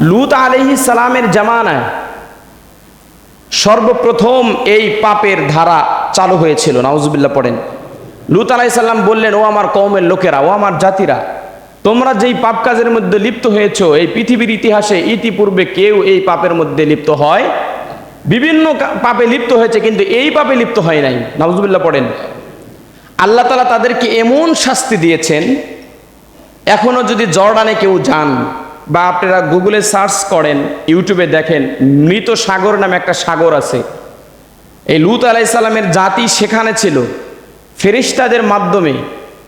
লূত আলাইহিস সালামের জামানায় সর্বপ্রথম এই পাপের ধারা চালু হয়েছিল। নাউজুবিল্লাহ পড়েন। লূত আলাইহিস সালাম বললেন, ও আমার কওমের লোকেরা, ও আমার জাতিরা, তোমরা যেই পাপ কাজের মধ্যে লিপ্ত হয়েছো, এই পৃথিবীর ইতিহাসে ইতিপূর্বে কেউ এই পাপের মধ্যে লিপ্ত হয়। বিভিন্ন পাপে লিপ্ত হয়েছে, কিন্তু এই পাপে লিপ্ত হয় নাই। নাউজুবিল্লাহ পড়েন। আল্লাহ তাআলা তাদেরকে এমন শাস্তি দিয়েছেন, এখনো যদি জর্ডানে কেউ যান বা আপনারা গুগলে সার্চ করেন, ইউটিউবে দেখেন, মৃত সাগর নামে একটা সাগর আছে। এই লূত আলাইহিস সালামের জাতি সেখানে ছিল। ফেরেশতাদের মাধ্যমে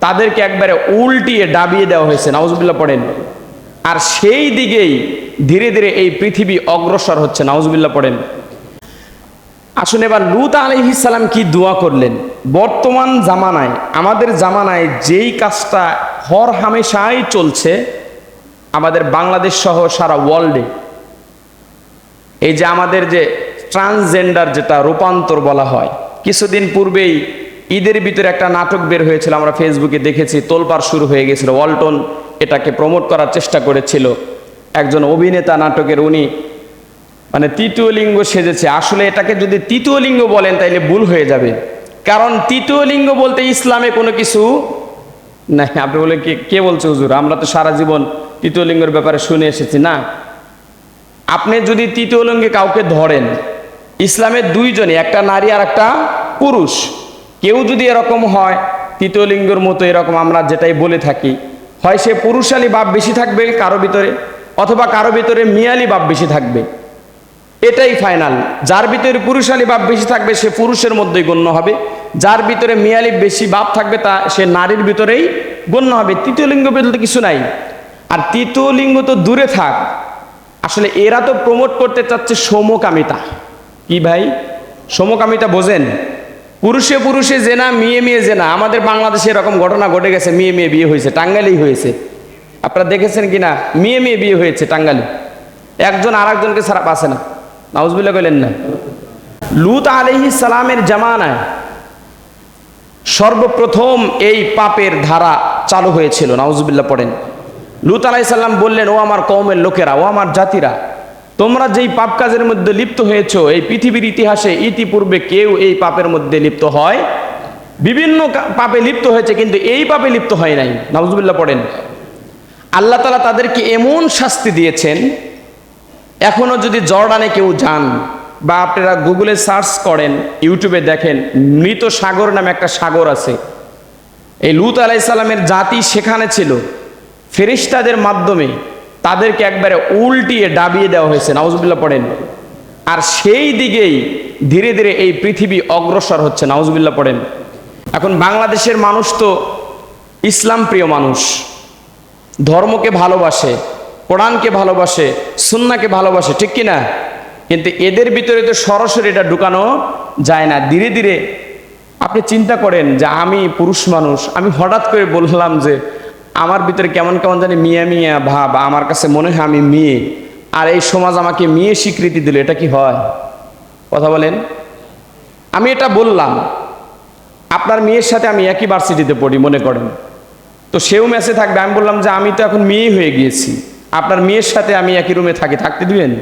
তাদেরকে একবারে উল্টিয়ে ডাবিয়ে দেওয়া হয়েছে। নাউজুবিল্লাহ পড়েন। আর সেই দিকেই ধীরে ধীরে এই পৃথিবী অগ্রসর হচ্ছে। নাউজুবিল্লাহ পড়েন। আসুন এবার লূত আলাইহিস সালাম কি দোয়া করলেন। বর্তমান জামানায়, আমাদের জামানায় যেই কাজটা হর হামেশাই চলছে, আমাদের বাংলাদেশ সহ সারা ওয়ার্ল্ডে, এই যে আমাদের যে ট্রান্সজেন্ডার, যেটা রূপান্তর বলা হয়, কিছুদিন পূর্বেই ঈদের ভিতরে একটা নাটক বের হয়েছিল, আমরা ফেসবুকে দেখেছি, তোলপাড় শুরু হয়ে গেছিল। ওয়ালটন এটাকে প্রমোট করার চেষ্টা করেছিল। একজন অভিনেতা নাটকের, উনি মানে তৃতীয় লিঙ্গ সেজেছে। আসলে এটাকে যদি তৃতীয় লিঙ্গ বলেন তাইলে ভুল হয়ে যাবে, কারণ তৃতীয় লিঙ্গ বলতে ইসলামে কোনো কিছু নাই। আপনি বলে কে বলছে হুজুর, আমরা তো সারা জীবন তৃতীয় লিঙ্গের ব্যাপারে শুনে এসেছি। না, আপনি যদি তৃতীয় লিঙ্গে কাউকে ধরেন, ইসলামের দুইজনই, একটা নারী আর একটা পুরুষ, কেউ যদি এরকম হয় তৃতীয় লিঙ্গের মতো, এরকম আমরা যেটাই বলে থাকি, হয় সে পুরুষালী ভাব বেশি থাকবে কারো ভিতরে, অথবা কারো ভিতরে মেয়ালি ভাব বেশি থাকবে। এটাই ফাইনাল। যার ভিতরে পুরুষালী ভাব বেশি থাকবে সে পুরুষের মধ্যেই গণ্য হবে, যার ভিতরে মেয়ালি বেশি ভাব থাকবে তা সে নারীর ভিতরেই গণ্য হবে। তৃতীয় লিঙ্গ বলতে কিছু নাই। আর তৃতীয় লিঙ্গ তো দূরে থাক, আসলে এরা তো প্রমোট করতে চাচ্ছে সমকামিতা। কি ভাই, সমকামিতা বোঝেন? পুরুষে পুরুষে জেনা, মেয়ে মেয়ে জেনা। আমাদের বাংলাদেশে এরকম ঘটনা ঘটে গেছে, মেয়ে মেয়ে বিয়ে হয়েছে, টাঙ্গাইলেই হয়েছে। আপনারা দেখেছেন কিনা? মেয়ে মেয়ে বিয়ে হয়েছে টাঙ্গাইলে, একজন আর একজনকে ছাড়া পাচ্ছে না। নাউজুবিল্লাহ কইলেন না। লূত আলাইহিস সালামের জামানায় সর্বপ্রথম এই পাপের ধারা চালু হয়েছিল। নাউজুবিল্লাহ পড়েন। লূত আলাইহিস সালাম বললেন, ও আমার কওমের লোকেরা, ও আমার জাতিরা, তোমরা যেই পাপ কাজের মধ্যে লিপ্ত হয়েছো, এই পৃথিবীর ইতিহাসে ইতিপূর্বে কেউ এই পাপের মধ্যে লিপ্ত হয়। বিভিন্ন পাপে লিপ্ত হয়েছে, কিন্তু এই পাপে লিপ্ত হয় নাই। নাউজুবিল্লাহ পড়েন। আল্লাহ তাআলা তাদেরকে এমন শাস্তি দিয়েছেন, এখনো যদি জর্ডানে কেউ যান বা আপনারা গুগলে সার্চ করেন, ইউটিউবে দেখেন, মৃত সাগর নামে একটা সাগর আছে। এই লূত আলাইহিস সালামের জাতি সেখানে ছিল। ফেরেশতাদের মাধ্যমে তাদেরকে একবারে উল্টিয়ে ডাবিয়ে দেওয়া হয়েছে। নাউজুবিল্লাহ পড়েন। আর সেই দিকেই ধীরে ধীরে এই পৃথিবী অগ্রসর হচ্ছে। নাউজুবিল্লাহ পড়েন। এখন বাংলাদেশের মানুষ তো ইসলাম প্রিয় মানুষ, ধর্মকে ভালোবাসে, কোরআনকে ভালোবাসে, সুন্নাহকে ভালোবাসে, ঠিক কিনা? কিন্তু এদের ভিতরে তো সরাসরি এটা ঢুকানো যায় না। ধীরে ধীরে আপনি চিন্তা করেন যে আমি পুরুষ মানুষ, আমি হঠাৎ করে বললাম যে আমার ভিতরে কেমন কেমন জানি মিয়া মিয়া ভাব, আমার কাছে মনে হয় আমি মেয়ে, আর এই সমাজ আমাকে মেয়ে স্বীকৃতি দিল, এটা কি হয়? কথা বলেন। আমি এটা বললাম, আপনার মেয়ের সাথে আমি একই ভার্সিটিতে পড়ি মনে করেন, তো সেও মেসে থাকবে। আমি বললাম যে আমি তো এখন মেয়ে হয়ে গিয়েছি, আপনার মেয়ের সাথে আমি একই রুমে থাকি, থাকতে দিবেন?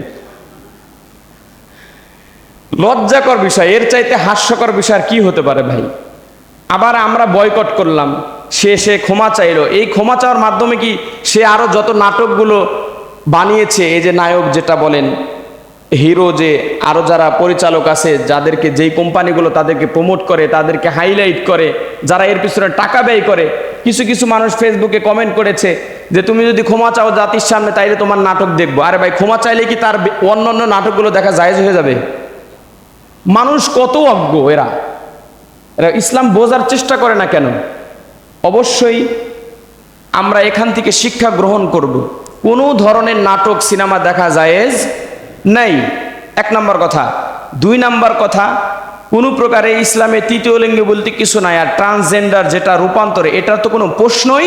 লজ্জাকর বিষয়, এর চাইতে হাস্যকর বিষয় আর কি হতে পারে ভাই? আবার আমরা বয়কট করলাম, সে ক্ষমা চাইলো। এই ক্ষমা চাওয়ার মাধ্যমে কি সে আরো যত নাটকগুলো বানিয়েছে, এই যে নায়ক যেটা বলেন, হিরো, যে আরো যারা পরিচালক আছে, যাদেরকে যেই কোম্পানিগুলো তাদেরকে প্রমোট করে, তাদেরকে হাইলাইট করে, যারা এর পিছনে টাকা ব্যয় করে, কিছু কিছু মানুষ ফেসবুকে কমেন্ট করেছে যে তুমি যদি ক্ষমা চাও জাতির সামনে, তাইলে তোমার নাটক দেখবো। আরে ভাই, ক্ষমা চাইলে কি তার অন্যান্য নাটকগুলো দেখা জায়েজ হয়ে যাবে? মানুষ কত অজ্ঞ, এরা ইসলাম বোঝার চেষ্টা করে না কেন? অবশ্যই আমরা এখান থেকে শিক্ষা গ্রহণ করব। কোনো ধরনের নাটক সিনেমা দেখা জায়েজ নাই, এক নম্বর কথা। দুই নম্বর কথা, কোনো প্রকারে ইসলামে তৃতীয় লিঙ্গ বলতে কিছু নাই। আর ট্রান্সজেন্ডার যেটা রূপান্তরে, এটা তো কোনো প্রশ্নই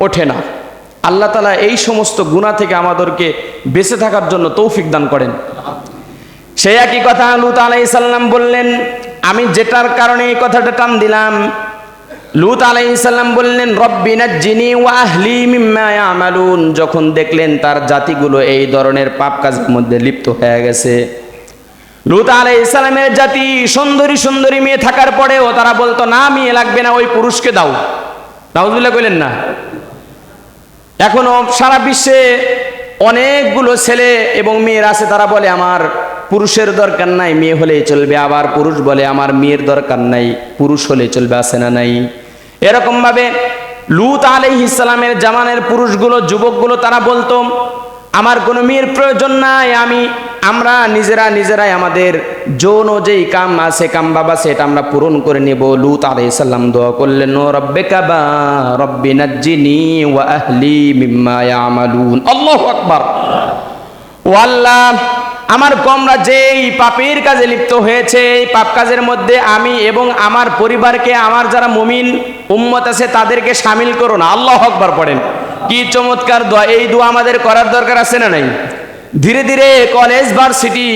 ওঠে না। আল্লাহ তাআলা এই সমস্ত গুনাহ থেকে আমাদেরকে বেঁচে থাকার জন্য তৌফিক দান করেন। সেই একই কথা লূত আলাইহিস সালাম বললেন, আমি যেটার কারণে এই কথাটা টান দিলাম, লূত আলাইহিস সালাম বললেন রব্বি নাজ্জিনি ওয়া আহলি মিম্মা ইয়ামালুন। যখন দেখলেন তার জাতিগুলো এই ধরনের পাপ কাজের মধ্যে লিপ্ত হয়ে গেছে, লূত আলাইহিস সালামের জাতি সুন্দরী সুন্দরী মেয়ে থাকার পরেও তারা বলতো না মেয়ে লাগবে না, ওই পুরুষকে দাও। নাউজুবিল্লাহ কইলেন না? এখনো সারা বিশ্বে অনেকগুলো ছেলে এবং মেয়ের আছে, তারা বলে আমার পুরুষের দরকার নাই, মেয়ে হলেই চলবে। আবার পুরুষ বলে আমার মেয়ের দরকার নাই, পুরুষ হলেই চলবে। আছে না নাই? এরকম ভাবে লূত আলাইহিস সালামের জামানের পুরুষগুলো, যুবকগুলো তারা বলতো আমার কোনো মেয়ের প্রয়োজন নাই, আমরা নিজেরাই আমাদের যৌন যেই কাম আছে, কাম বাবা সেটা আমরা পূরণ করে নেব। লূত আলাইহিস সালাম দোয়া করলেন রব্বিকা বা রব্বি নাজ্জিনি ওয়া আহলি মিম্মা ইয়ামালুন। আল্লাহু আকবার। ও আল্লাহ, আমার কমরা যেই পাপের কাজে লিপ্ত হয়েছে, এই পাপ কাজের মধ্যে আমি এবং আমার পরিবারকে, আমার যারা মুমিন উম্মত আছে তাদেরকে শামিল করো না। আল্লাহু আকবার পড়েন। কি চমৎকার দোয়া! এই দোয়া আমাদের করার দরকার আছে না নাই? ধীরে ধীরে কলেজ ভার্সিটি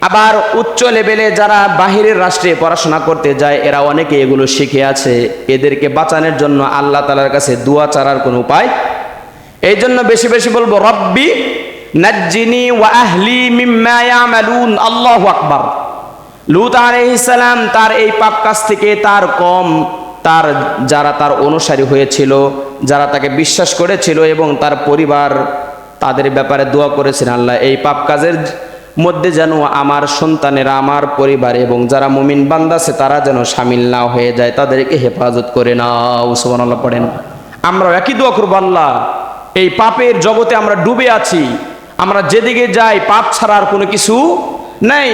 আবার উচ্চ লেভেলে যারা বাহিরের রাষ্ট্রে পড়াশোনা করতে যায় এরা অনেকে এগুলো শিখে আছে। এদেরকে বাঁচানোর জন্য আল্লাহ তাআলার কাছে দোয়া চারার কোনো উপায়, এই জন্য বেশি বেশি বলবো রব্বি নাজ্জিনি ওয়া আহলি মিম্মা ইয়ামালুন। আল্লাহু আকবার। লূত আলাইহিস সালাম তার এই পাপ কাজ থেকে তার কম, তার যারা তার অনুসারী হয়েছিল, যারা তাকে বিশ্বাস করেছিল এবং তার পরিবার, তাদের ব্যাপারে দোয়া করেছেন আল্লাহ এই পাপ কাজের মধ্যে যেন আমার সন্তানেরা, আমার পরিবার এবং যারা মুমিন বান্দা আছে তারা যেন শামিল না হয়ে যায়, তাদেরকে হেফাজত করে নাও। সুবহানাল্লাহ পড়েন। আমরা একই দোয়া করবো, আল্লাহ এই পাপের জগতে আমরা ডুবে আছি, আমরা যেদিকে যাই পাপ ছাড়া আর কোনো কিছু নেই।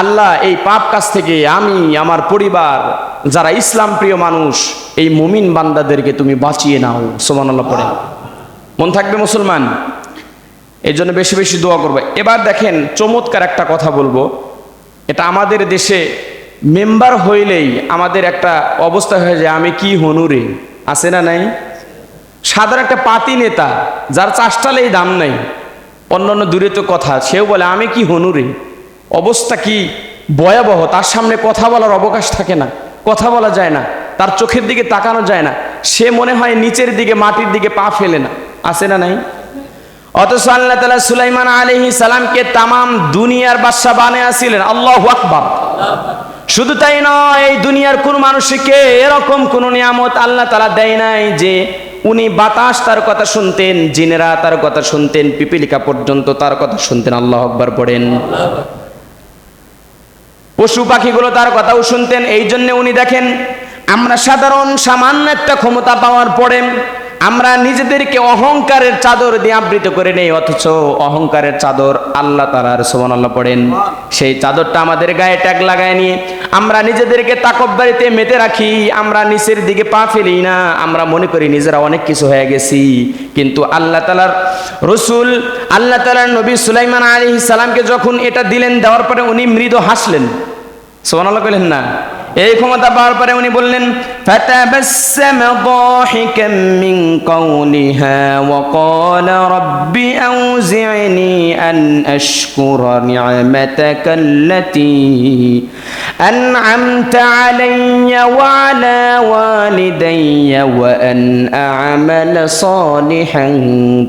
আল্লাহ এই পাপ কাজ থেকে আমি, আমার পরিবার, যারা ইসলাম প্রিয় মানুষ, এই মুমিন বান্দাদেরকে তুমি বাঁচিয়ে নাও। সুবহানাল্লাহ পড়েন। মন থাকবে মুসলমান? এই জন্য বেশি বেশি দোয়া করবে। এবার দেখেন চমৎকার একটা কথা বলবো, এটা আমাদের দেশে মেম্বার হইলেই আমাদের একটা অবস্থা হয়ে যায়, আমি কি হনুরে, আছে না নাই? সাধারণ একটা পাতি নেতা যার চাষটালেই দাম নাই, অন্যান্য দূরে তো কথা, সেও বলে আমি কি হনুরে। অবস্থা কি ভয়াবহ! তার সামনে কথা বলার অবকাশ থাকে না, কথা বলা যায় না, তার চোখের দিকে তাকানো যায় না, সে মনে হয় নিচের দিকে মাটির দিকে পা ফেলে না। আছে না নাই? অথচ আল্লাহ তাআলা সুলাইমান আলাইহিস সালামকে তামাম দুনিয়ার বাদশা বানাইয়াছিলেন। আল্লাহু আকবার। শুধু তাই নয়, এই দুনিয়ার কোন মানুষকে এরকম কোন নিয়ামত আল্লাহ তাআলা দেয় নাই যে উনি বাতাস তার কথা শুনতেন, জিনেরা তার কথা শুনতেন, পিপিলিকা পর্যন্ত তার কথা শুনতেন। আল্লাহু আকবার পড়েন। পশু পাখিগুলো তার কথাও শুনতেন। এই জন্য উনি দেখেন, আমরা সাধারণ সামান্য একটা ক্ষমতা পাওয়ার পরে আমরা নিজেদেরকে অহংকারের চাদর দিয়ে আবৃত করে নেই, অথচ অহংকারের চাদর আল্লাহ তাআলার। সুবহানাল্লাহ পড়েন। সেই চাদরটা আমাদের গায়ে ট্যাগ লাগায় নিয়ে আমরা নিজেদেরকে তাকব্বুরিতে মেতে রাখি, আমরা নিচের দিকে পা ফেলি না, আমরা মনে করি নিজেরা অনেক কিছু হয়ে গেছি। কিন্তু আল্লাহ তাআলার রাসূল, আল্লাহ তাআলার নবী সুলাইমান আলাইহিস সালামকে যখন এটা দিলেন, দেওয়ার পরে উনি মৃদু হাসলেন। সুবহানাল্লাহ কইলেন না? এই ক্ষমতা পাওয়ার পরে উনি বললেন ফাতাবাসসামা দাহিকাম মিন কাওলিহা ওয়া ক্বালা রাব্বি আউজি'নি আন আশকুরা নি'মাতাকাল্লাতী আন'আমতা আলাইয়া ওয়া আলা ওয়ালিদাইয়া ওয়া আন আ'মালা সালিহান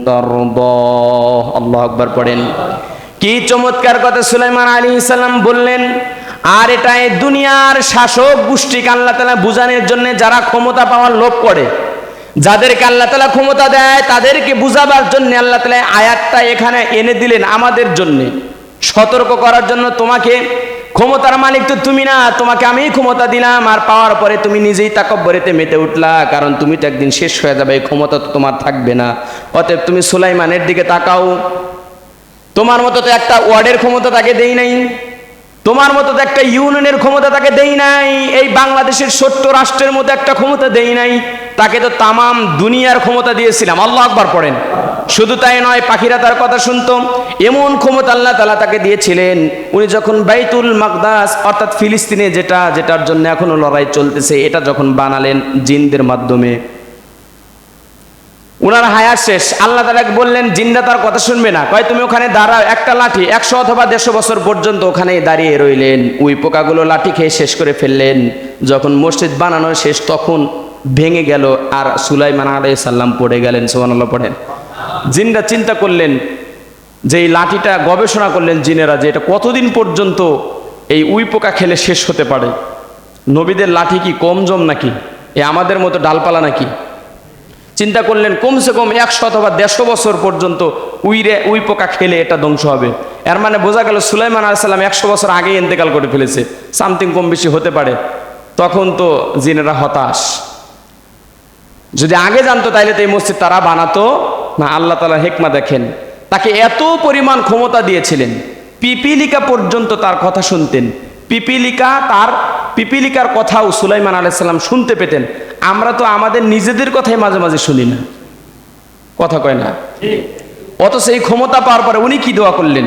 তারদাহ। আল্লাহু আকবার পড়েন। কি চমৎকার কথা সুলাইমান আলাইহিস সালাম বললেন। আর এটা এই দুনিয়ার শাসক গোষ্ঠীকে আল্লাহ তাআলা বুঝানোর জন্য, যারা ক্ষমতা পাওয়ার লোভ করে, যাদেরকে আল্লাহ তাআলা ক্ষমতা দেয় তাদেরকে বুঝাবার জন্য আল্লাহ তাআলা আয়াতটা এখানে এনে দিলেন আমাদের জন্য, সতর্ক করার জন্য। তোমাকে ক্ষমতার মালিক তো তুমি না, তোমাকে আমি ক্ষমতা দিলাম, আর পাওয়ার পরে তুমি নিজেই তাকব্বুরিতে মেতে উঠলা, কারণ তুমি তো একদিন শেষ হয়ে যাবে, এই ক্ষমতা তো তোমার থাকবে না। অতএব তুমি সুলাইমানের দিকে তাকাও। তোমার মতো তো একটা ওয়ার্ডের ক্ষমতা তাকে দেই নাই, তোমার মতো তো একটা ইউনিয়নের ক্ষমতা তাকে দেই নাই, এই বাংলাদেশের ছোট্ট রাষ্ট্রের মতো একটা ক্ষমতা দেই নাই, তাকে তো তামাম দুনিয়ার ক্ষমতা দিয়েছিলাম। আল্লাহু আকবার পড়েন। শুধু তাই নয়, পাখিরা তার কথা শুনতো, এমন ক্ষমতা আল্লাহ তাআলা তাকে দিয়েছিলেন। উনি যখন বাইতুল মাকদাস অর্থাৎ ফিলিস্তিনে যেটার জন্য এখনো লড়াই চলতেছে, এটা যখন বানালেন জিনদের মাধ্যমে, উনার হায়াত শেষ, আল্লাহ তাআলা বললেন জিনরা তার কথা শুনবে না, কয় তুমি ওখানে দাঁড়াও, একটা লাঠি 100 অথবা 150 বছর পর্যন্ত ওখানে দাঁড়িয়ে রইলেন। ওই পোকাগুলো লাঠি খেয়ে শেষ করে ফেললেন। যখন মসজিদ বানানো শেষ, তখন ভেঙে গেল আর সুলাইমান আলাইহিস সালাম পড়ে গেলেন। সুবহানাল্লাহ পড়েন। জিনরা চিন্তা করলেন যে এই লাঠিটা, গবেষণা করলেন জিনেরা যে এটা কতদিন পর্যন্ত এই উই পোকা খেলে শেষ হতে পারে। নবীদের লাঠি কি কম জম নাকি, এ আমাদের মতো ডালপালা নাকি? চিন্তা করলেন কমসে কম 100 অথবা 150 বছর পর্যন্ত উই পোকা খেলে এটা ধ্বংস হবে। এর মানে বোঝা গেল সুলাইমান আলাইহিস সালাম 100 বছর আগেই ইন্তেকাল করে ফেলেছে, সামথিং কম বেশি হতে পারে। তখন তো জিনেরা হতাশ। যদি আগে জানতো তাইলে তো এই মসজিদ তারা বানাতো না। আল্লাহ তাআলা হিকমা দেখেন, তাকে এত পরিমাণ ক্ষমতা দিয়েছিলেন, পিপিলিকা পর্যন্ত তার কথা শুনতেন। পিপিলিকার কথাও সুলাইমান আলাইহিস সালাম শুনতে পেতেন। আমরা তো আমাদের নিজেদের কথাই মাঝে মাঝে শুনি না, কথা কয় না। অথচ এই ক্ষমতা পাওয়ার পরে উনি কি দোয়া করলেন,